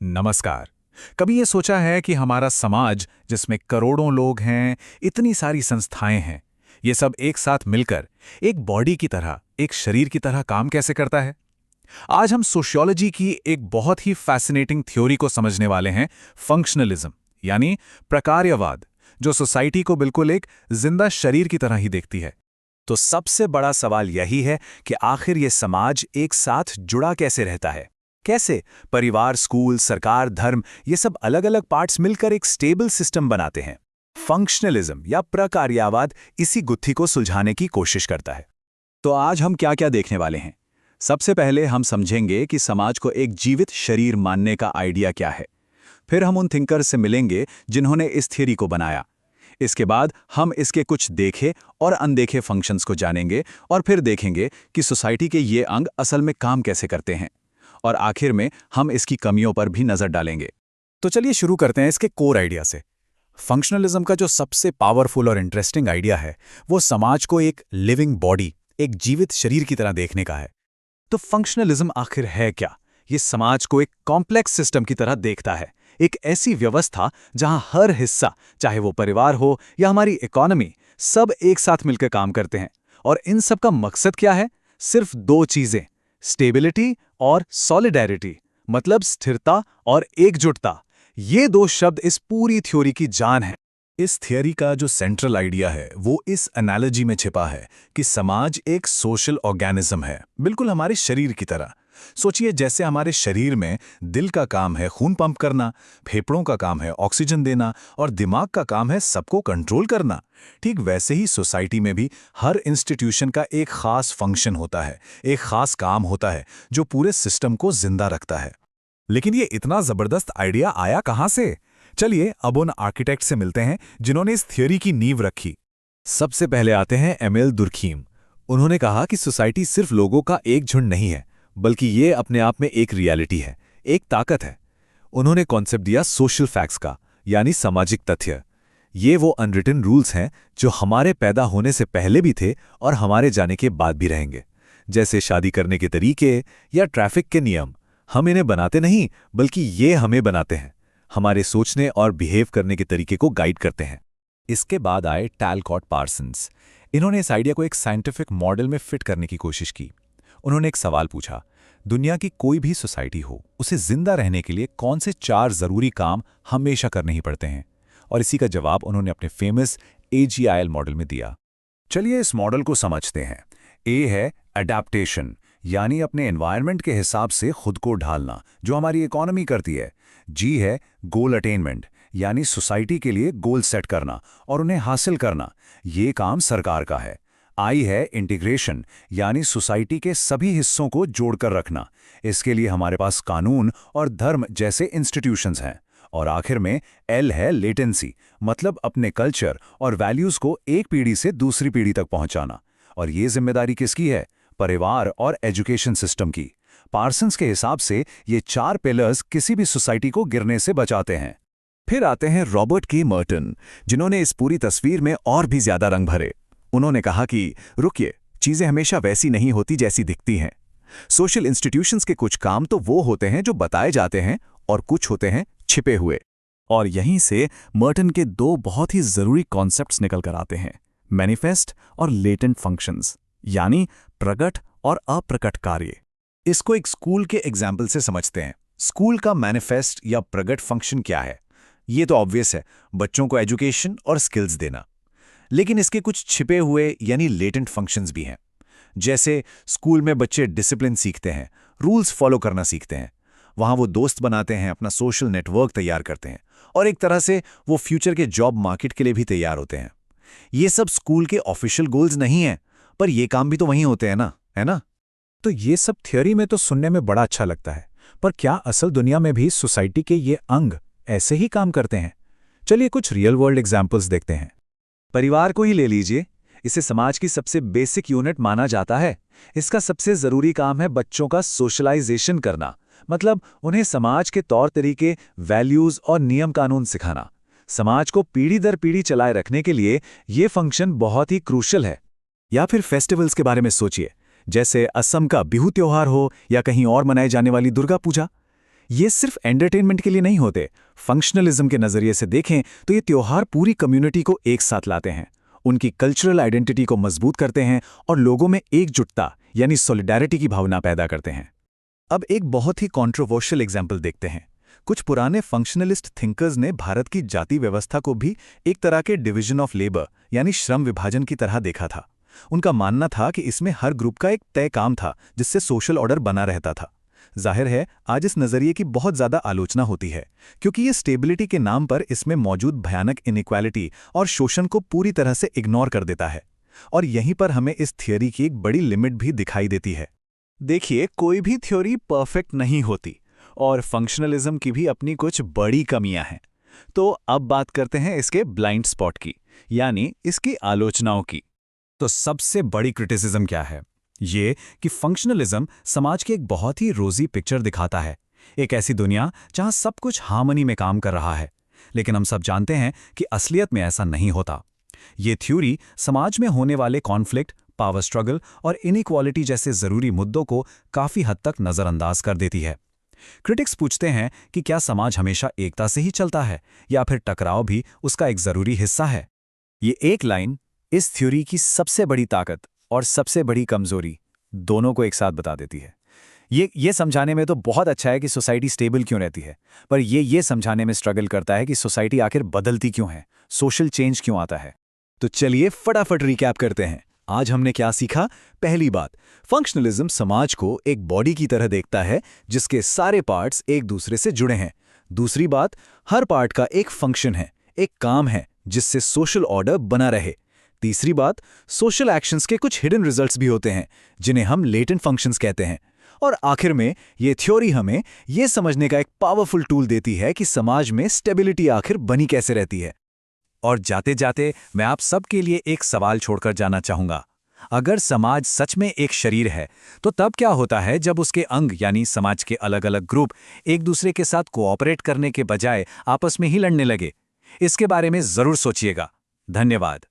नमस्कार। कभी ये सोचा है कि हमारा समाज जिसमें करोड़ों लोग हैं, इतनी सारी संस्थाएं हैं, ये सब एक साथ मिलकर एक बॉडी की तरह, एक शरीर की तरह काम कैसे करता है? आज हम सोशियोलॉजी की एक बहुत ही फैसिनेटिंग थ्योरी को समझने वाले हैं, फंक्शनलिज्म, यानी प्रकार्यवाद, जो सोसाइटी को बिल्कुल एक जिंदा शरीर की तरह ही देखती है। तो सबसे बड़ा सवाल यही है कि आखिर ये समाज एक साथ जुड़ा कैसे रहता है। कैसे परिवार, स्कूल, सरकार, धर्म, ये सब अलग अलग पार्ट्स मिलकर एक स्टेबल सिस्टम बनाते हैं। फंक्शनलिज्म या प्रकार्यवाद इसी गुत्थी को सुलझाने की कोशिश करता है। तो आज हम क्या क्या देखने वाले हैं। सबसे पहले हम समझेंगे कि समाज को एक जीवित शरीर मानने का आइडिया क्या है। फिर हम उन थिंकर्स से मिलेंगे जिन्होंने इस थियरी को बनाया। इसके बाद हम इसके कुछ देखे और अनदेखे फंक्शंस को जानेंगे और फिर देखेंगे कि सोसाइटी के ये अंग असल में काम कैसे करते हैं। और आखिर में हम इसकी कमियों पर भी नजर डालेंगे। तो चलिए शुरू करते हैं इसके कोर आइडिया से। फंक्शनलिज्म का जो सबसे पावरफुल और इंटरेस्टिंग आइडिया है, वो समाज को एक लिविंग बॉडी, एक जीवित शरीर की तरह देखने का है। तो फंक्शनलिज्म आखिर है क्या? ये समाज को एक कॉम्प्लेक्स सिस्टम की तरह देखता है, एक ऐसी व्यवस्था जहां हर हिस्सा, चाहे वो परिवार हो या हमारी इकोनॉमी, सब एक साथ मिलकर काम करते हैं। और इन सब का मकसद क्या है? सिर्फ दो चीजें, स्टेबिलिटी और सॉलिडेरिटी, मतलब स्थिरता और एकजुटता। ये दो शब्द इस पूरी थ्योरी की जान है। इस थियरी का जो सेंट्रल आइडिया है वो इस एनालॉजी में छिपा है कि समाज एक सोशल ऑर्गेनिज्म है, बिल्कुल हमारे शरीर की तरह। सोचिए, जैसे हमारे शरीर में दिल का काम है खून पंप करना, फेफड़ों का काम है ऑक्सीजन देना और दिमाग का काम है सबको कंट्रोल करना। ठीक वैसे ही सोसाइटी में भी हर इंस्टीट्यूशन का एक खास फंक्शन होता है, एक खास काम होता है जो पूरे सिस्टम को जिंदा रखता है। लेकिन ये इतना जबरदस्त आइडिया आया कहां से? चलिए अब उन आर्किटेक्ट से मिलते हैं जिन्होंने इस थियोरी की नींव रखी। सबसे पहले आते हैं एमिल दुर्खीम। उन्होंने कहा कि सोसाइटी सिर्फ लोगों का एक झुंड नहीं है, बल्कि ये अपने आप में एक रियलिटी है, एक ताकत है। उन्होंने कॉन्सेप्ट दिया सोशल फैक्ट्स का, यानी सामाजिक तथ्य। ये वो अनरिटन रूल्स हैं जो हमारे पैदा होने से पहले भी थे और हमारे जाने के बाद भी रहेंगे। जैसे शादी करने के तरीके या ट्रैफिक के नियम, हम इन्हें बनाते नहीं, बल्कि ये हमें बनाते हैं, हमारे सोचने और बिहेव करने के तरीके को गाइड करते हैं। इसके बाद आए टैलकॉट पार्सन्स। इन्होंने इस आइडिया को एक साइंटिफिक मॉडल में फिट करने की कोशिश की। उन्होंने एक सवाल पूछा, दुनिया की कोई भी सोसाइटी हो, उसे जिंदा रहने के लिए कौन से 4 जरूरी काम हमेशा करने ही पड़ते हैं? और इसी का जवाब उन्होंने अपने फेमस AGIL मॉडल में दिया। चलिए इस मॉडल को समझते हैं। ए है अडैप्टेशन, यानी अपने एनवायरनमेंट के हिसाब से खुद को ढालना, जो हमारी इकोनॉमी करती है। जी है गोल अटेनमेंट, यानी सोसाइटी के लिए गोल सेट करना और उन्हें हासिल करना, ये काम सरकार का है। आई है इंटीग्रेशन, यानी सोसाइटी के सभी हिस्सों को जोड़कर रखना। इसके लिए हमारे पास कानून और धर्म जैसे इंस्टीट्यूशंस हैं। और आखिर में एल है लेटेंसी, मतलब अपने कल्चर और वैल्यूज को एक पीढ़ी से दूसरी पीढ़ी तक पहुंचाना। और ये जिम्मेदारी किसकी है? परिवार और एजुकेशन सिस्टम की। पार्सन्स के हिसाब से ये 4 पिलर्स किसी भी सोसाइटी को गिरने से बचाते हैं। फिर आते हैं रॉबर्ट के मर्टन, जिन्होंने इस पूरी तस्वीर में और भी ज्यादा रंग भरे। उन्होंने कहा कि रुकिए, चीजें हमेशा वैसी नहीं होती जैसी दिखती हैं। सोशल इंस्टीट्यूशंस के कुछ काम तो वो होते हैं जो बताए जाते हैं, और कुछ होते हैं छिपे हुए। और यहीं से मर्टन के 2 बहुत ही जरूरी कॉन्सेप्ट्स निकल कर आते हैं, मैनिफेस्ट और लेटेंट फंक्शंस, यानी प्रकट और अप्रकट कार्य। इसको एक स्कूल के एग्जाम्पल से समझते हैं। स्कूल का मैनिफेस्ट या प्रगट फंक्शन क्या है? ये तो ऑब्वियस है, बच्चों को एजुकेशन और स्किल्स देना। लेकिन इसके कुछ छिपे हुए यानी लेटेंट फंक्शंस भी हैं। जैसे स्कूल में बच्चे डिसिप्लिन सीखते हैं, रूल्स फॉलो करना सीखते हैं। वहां वो दोस्त बनाते हैं, अपना सोशल नेटवर्क तैयार करते हैं, और एक तरह से वो फ्यूचर के जॉब मार्केट के लिए भी तैयार होते हैं। ये सब स्कूल के ऑफिशियल गोल्स नहीं हैं, पर ये काम भी तो वहीं होते हैं ना, है ना? तो ये सब थ्योरी में तो सुनने में बड़ा अच्छा लगता है, पर क्या असल दुनिया में भी सोसाइटी के ये अंग ऐसे ही काम करते हैं? चलिए कुछ रियल वर्ल्ड एग्जाम्पल्स देखते हैं। परिवार को ही ले लीजिए। इसे समाज की सबसे बेसिक यूनिट माना जाता है। इसका सबसे जरूरी काम है बच्चों का सोशलाइजेशन करना, मतलब उन्हें समाज के तौर तरीके, वैल्यूज और नियम कानून सिखाना। समाज को पीढ़ी दर पीढ़ी चलाए रखने के लिए ये फंक्शन बहुत ही क्रूशल है। या फिर फेस्टिवल्स के बारे में सोचिए, जैसे असम का बिहू त्योहार हो या कहीं और मनाई जाने वाली दुर्गा पूजा। ये सिर्फ एंटरटेनमेंट के लिए नहीं होते। फंक्शनलिज्म के नजरिए से देखें तो ये त्योहार पूरी कम्युनिटी को एक साथ लाते हैं, उनकी कल्चरल आइडेंटिटी को मजबूत करते हैं और लोगों में एकजुटता यानी सॉलिडारिटी की भावना पैदा करते हैं। अब एक बहुत ही कंट्रोवर्शियल एग्जाम्पल देखते हैं। कुछ पुराने फंक्शनलिस्ट थिंकर्स ने भारत की जाति व्यवस्था को भी एक तरह के डिवीजन ऑफ लेबर यानी श्रम विभाजन की तरह देखा था। उनका मानना था कि इसमें हर ग्रुप का एक तय काम था जिससे सोशल ऑर्डर बना रहता था। जाहिर है आज इस नज़रिए की बहुत ज़्यादा आलोचना होती है, क्योंकि ये स्टेबिलिटी के नाम पर इसमें मौजूद भयानक इनइक्वालिटी और शोषण को पूरी तरह से इग्नोर कर देता है। और यहीं पर हमें इस थ्योरी की एक बड़ी लिमिट भी दिखाई देती है। देखिए, कोई भी थ्योरी परफेक्ट नहीं होती और फंक्शनलिज्म की भी अपनी कुछ बड़ी कमियां हैं। तो अब बात करते हैं इसके ब्लाइंड स्पॉट की, यानी इसकी आलोचनाओं की। तो सबसे बड़ी क्रिटिसिज्म क्या है? ये कि फंक्शनलिज्म समाज की एक बहुत ही रोजी पिक्चर दिखाता है, एक ऐसी दुनिया जहां सब कुछ हार्मनी में काम कर रहा है। लेकिन हम सब जानते हैं कि असलियत में ऐसा नहीं होता। ये थ्योरी समाज में होने वाले कॉन्फ्लिक्ट, पावर स्ट्रगल और इनइक्वालिटी जैसे जरूरी मुद्दों को काफी हद तक नजरअंदाज कर देती है। क्रिटिक्स पूछते हैं कि क्या समाज हमेशा एकता से ही चलता है या फिर टकराव भी उसका एक जरूरी हिस्सा है? ये एक लाइन इस थ्योरी की सबसे बड़ी ताकत और सबसे बड़ी कमजोरी दोनों को एक साथ बता देती है। ये समझाने में तो बहुत अच्छा है कि सोसाइटी स्टेबल क्यों रहती है, पर ये समझाने में स्ट्रगल करता है कि सोसाइटी आखिर बदलती क्यों है, सोशल चेंज क्यों आता है। तो चलिए फटाफट रिकैप करते हैं। आज हमने क्या सीखा? पहली बात, फंक्शनलिज्म समाज को एक बॉडी की तरह देखता है जिसके सारे पार्ट्स एक दूसरे से जुड़े हैं। दूसरी बात, हर पार्ट का एक फंक्शन है, एक काम है जिससे सोशल ऑर्डर बना रहे। तीसरी बात, सोशल एक्शंस के कुछ हिडन रिजल्ट्स भी होते हैं जिन्हें हम लेटेंट फंक्शंस कहते हैं। और आखिर में ये थ्योरी हमें ये समझने का एक पावरफुल टूल देती है कि समाज में स्टेबिलिटी आखिर बनी कैसे रहती है। और जाते जाते मैं आप सबके लिए एक सवाल छोड़कर जाना चाहूंगा। अगर समाज सच में एक शरीर है तो तब क्या होता है जब उसके अंग यानी समाज के अलग अलग ग्रुप एक दूसरे के साथ कोऑपरेट करने के बजाय आपस में ही लड़ने लगे? इसके बारे में जरूर सोचिएगा। धन्यवाद।